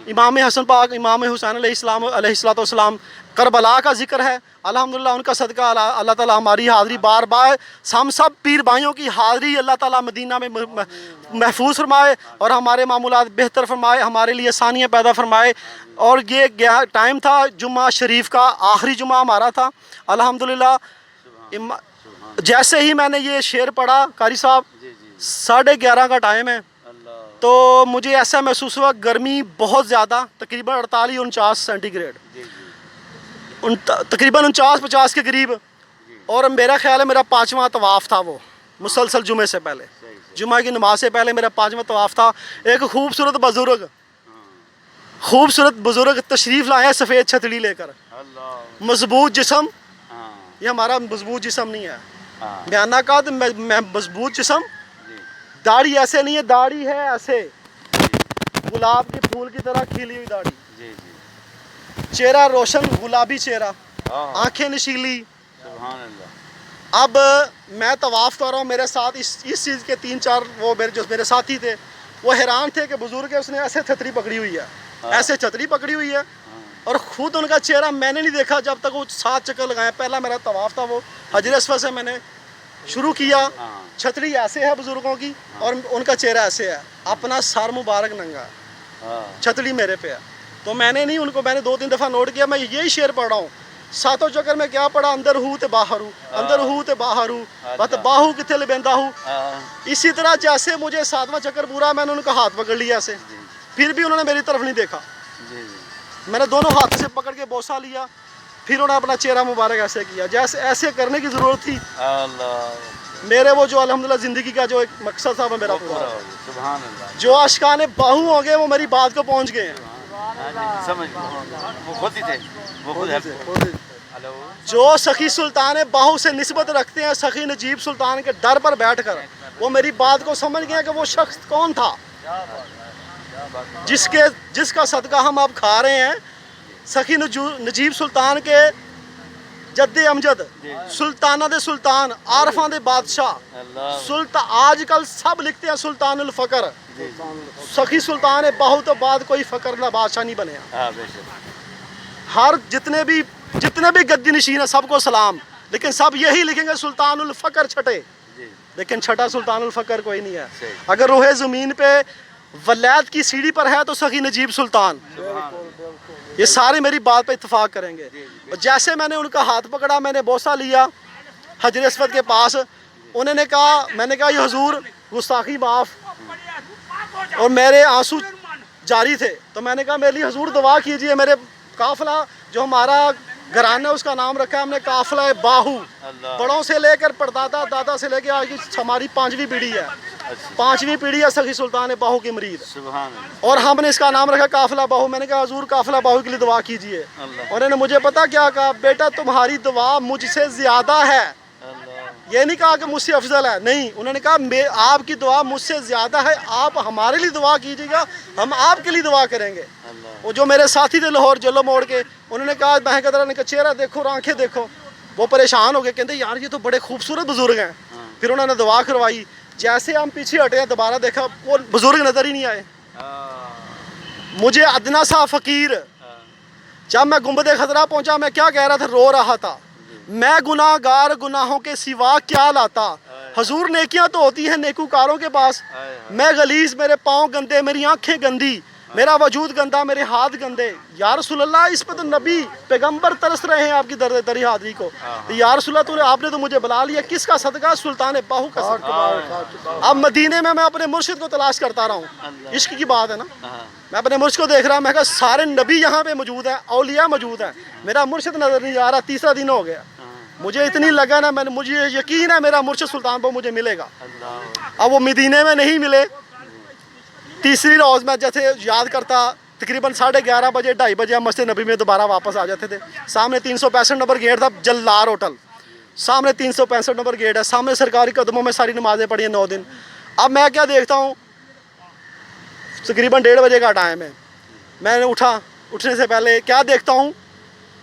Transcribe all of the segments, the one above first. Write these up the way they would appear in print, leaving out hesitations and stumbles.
इमाम हसन पाक, इमाम हुसैन अलैहिस्सलाम करबला का जिक्र है। अल्हम्दुलिल्लाह उनका सदका अल्लाह ताला हमारी हाज़िरी बार बार हम सब पीर भाइयों की हाज़िरी अल्लाह ताला मदीना में महफूज फरमाए और हमारे मामूलात बेहतर फरमाए, हमारे लिए आसानियाँ पैदा फरमाए। और ये टाइम था जुम्मा शरीफ का, आखिरी जुम्मा हमारा था। अल्हम्दुलिल्लाह जैसे ही मैंने ये शेर पढ़ा कारी साहब, 11:30 का टाइम है, तो मुझे ऐसा महसूस हुआ गर्मी बहुत ज़्यादा, तकरीबन 48-49 सेंटीग्रेड, तकरीबन 49-50 के करीब। और मेरा ख्याल है मेरा 5वां तवाफ़ था, वो मुसलसल जुमे से पहले, जुमा की नमाज से पहले मेरा 5वां तवाफ़ था। एक खूबसूरत बुज़ुर्ग तशरीफ़ लाए सफ़ेद छतरी लेकर, मजबूत जिस्म, ये हमारा मजबूत जिस्म नहीं है, बयाना का तो मैं मजबूत जिस्म, दाढ़ी ऐसे नहीं है, दाढ़ी है ऐसे गुलाब के फूल की तरह खिली हुई दाढ़ी, चेहरा रोशन गुलाबी चेहरा, आंखें नशीली। अब मैं तवाफ़ कर रहा हूँ, मेरे साथ इस चीज़ के 3-4 वो मेरे साथी थे, वो हैरान थे कि बुजुर्ग है, उसने ऐसे छतरी पकड़ी हुई है, ऐसे छतरी पकड़ी हुई है। और ख़ुद उनका चेहरा मैंने नहीं देखा जब तक वो 7 चक्कर लगाए। पहला मेरा तवाफ़ था, वो हजर अस्वद से मैंने शुरू किया। छतरी ऐसे है बुज़ुर्गों की और उनका चेहरा ऐसे है, अपना सर मुबारक नंगा, छतरी मेरे पे है। तो मैंने 2-3 दफ़ा नोट किया, मैं यही शेर पढ़ रहा हूँ, 7 चक्कर में क्या पढ़ा, अंदर हूँ ते बाहर हूँ, अंदर हूँ ते बाहर हूँ, बत बाहू किथे लेबेंदा हूँ। इसी तरह जैसे मुझे 7वां चक्कर पूरा, मैंने उनका हाथ पकड़ लिया ऐसे, फिर भी उन्होंने मेरी तरफ नहीं देखा। मैंने दोनों हाथ से पकड़ के बोसा लिया, फिर उन्होंने अपना चेहरा मुबारक ऐसे किया, जैसे ऐसे करने की ज़रूरत थी। मेरे वो जो अल्हम्दुलिल्लाह ज़िंदगी का जो एक मकसद था वो मेरा पूरा हो गया। जो आशिकाने बाहू हो गए वो मेरी बात को पहुँच गए हैं, समझ वो खुद ही थे, वो खुद जो सखी सुल्तान बाहू से निस्बत रखते हैं सखी नजीब सुल्तान के दर पर बैठकर, वो मेरी बात को समझ गए कि वो शख्स कौन था जिसका सदका हम अब खा रहे हैं। सखी नजीब सुल्तान के जद्दे अमजद, सुल्ताना दे सुल्तान, आरफां दे बादशाह, आजकल सब लिखते हैं सुल्तानुल फ़कर, सखी सुल्तान बाहू तो बाद कोई फ़कर ना बादशाह नहीं बने। हर जितने भी गद्दी नशीन है सबको सलाम, लेकिन सब यही लिखेंगे सुल्तानुल फ़कर छठे, लेकिन छठा सुल्तानुल फ़कर कोई नहीं है। अगर रोहे ज़मीन पे वलैत की सीढ़ी पर है तो सखी नजीब सुल्तान, ये सारे मेरी बात पे इत्तेफाक करेंगे। और जैसे मैंने उनका हाथ पकड़ा, मैंने बोसा लिया हजर अस्वद के पास, उन्होंने कहा, मैंने कहा ये हुजूर गुस्ताखी माफ़, और मेरे आंसू जारी थे। तो मैंने कहा मेरे लिए हुजूर दुआ कीजिए, मेरे काफ़िला जो हमारा घराना उसका नाम रखा है हमने काफ़िला बाहू, बड़ों से लेकर परदादा दादा से लेकर आज की हमारी 5वीं पीढ़ी है, 5वीं पीढ़ी है सखी सुल्तान बाहू की मरीद, और हमने इसका नाम रखा काफ़िला बाहू। मैंने कहा हुजूर काफ़िला बाहू के लिए दुआ कीजिए। उन्होंने मुझे पता क्या कहा, बेटा तुम्हारी दुआ मुझसे ज़्यादा है। ये नहीं कहा कि मुझसे अफजल है, नहीं, उन्होंने कहा आपकी दुआ मुझसे ज़्यादा है, आप हमारे लिए दुआ कीजिएगा, हम आपके लिए दुआ करेंगे। वो जो मेरे साथी थे लाहौर जल्लो मोड़ के, उन्होंने कहा महकदरा ने कहा चेहरा देखो और आंखें देखो, वो परेशान हो गए, कहते यार ये तो बड़े खूबसूरत बुजुर्ग हैं। फिर उन्होंने दुआ करवाई, जैसे हम पीछे हटे हैं दोबारा देखा वो बुजुर्ग नज़र ही नहीं आए। मुझे अदना सा फ़कीर, जब मैं गुंबद खतरा पहुंचा, मैं क्या कह रहा था, रो रहा था, मैं गुनाहगार गुनाहों के सिवा क्या लाता, हुजूर नेकियां तो होती हैं नेकूकारों के पास, मैं गलीज, मेरे पाँव गंदे, मेरी आंखें गंदी, मेरा वजूद गंदा, मेरे हाथ गंदे। या रसूल अल्लाह, इस पर तो नबी पैगंबर तरस रहे हैं आपकी दरी हाजिरी को। तो या रसूल अल्लाह आपने तो मुझे बुला लिया, किसका सदका, सुल्तान बाहू का सदका। अब मदीने में मैं अपने मुर्शिद को तलाश करता रहा हूँ, इश्क की बात है ना, मैं अपने मुर्शिद को देख रहा, मैं कहा सारे नबी यहाँ पे मौजूद है, औलिया मौजूद है, मेरा मुर्शिद नजर नहीं आ रहा। 3रा दिन हो गया, मुझे इतनी लगा ना, मुझे यकीन है मेरा मुर्शिद सुल्तान बाहू मुझे मिलेगा। अब वो मदीने में नहीं मिले। तीसरी रोज़ मैं जैसे याद करता, तकरीबन 11:30 बजे 2:30 बजे हम मस्जिद नबी में दोबारा वापस आ जाते थे। सामने 365 नंबर गेट था, जल्लार होटल, सामने 365 नंबर गेट है, सामने सरकारी कदमों में सारी नमाज़ें पढ़ी हैं 9 दिन। अब मैं क्या देखता हूँ, तकरीबन 1:30 बजे का टाइम है, मैंने उठने से पहले क्या देखता हूँ,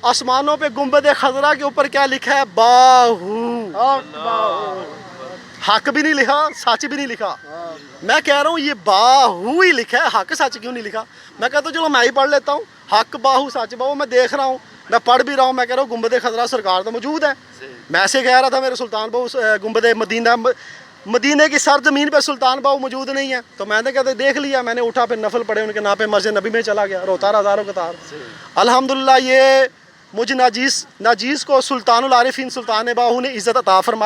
आसमानों पे गुंबद खजरा के ऊपर क्या लिखा है, बाहू। حق بھی نہیں لکھا سچ بھی نہیں لکھا. میں کہہ رہا ہوں یہ باہو ہی لکھا ہے, حق سچ کیوں نہیں لکھا؟ میں کہتا ہوں چلو میں ہی پڑھ لیتا ہوں, حق باہو سچ باہو. میں دیکھ رہا ہوں, میں پڑھ بھی رہا ہوں, میں کہہ رہا ہوں گنبد خضرا سرکار تو موجود ہے. میں ایسے کہہ رہا تھا میرے سلطان باہو گنبد مدینے کی سرزمین پہ سلطان باہو موجود نہیں ہے. تو میں نے کہتے دیکھ لیا, میں نے اٹھا پھر نفل پڑھے ان کے نام پہ, مسجد نبی میں چلا گیا, روتا رہا ہزاروں قطار. الحمدللہ یہ مجھ ناجیز کو سلطان العارفین سلطان باہو نے عزت عطا فرمائی.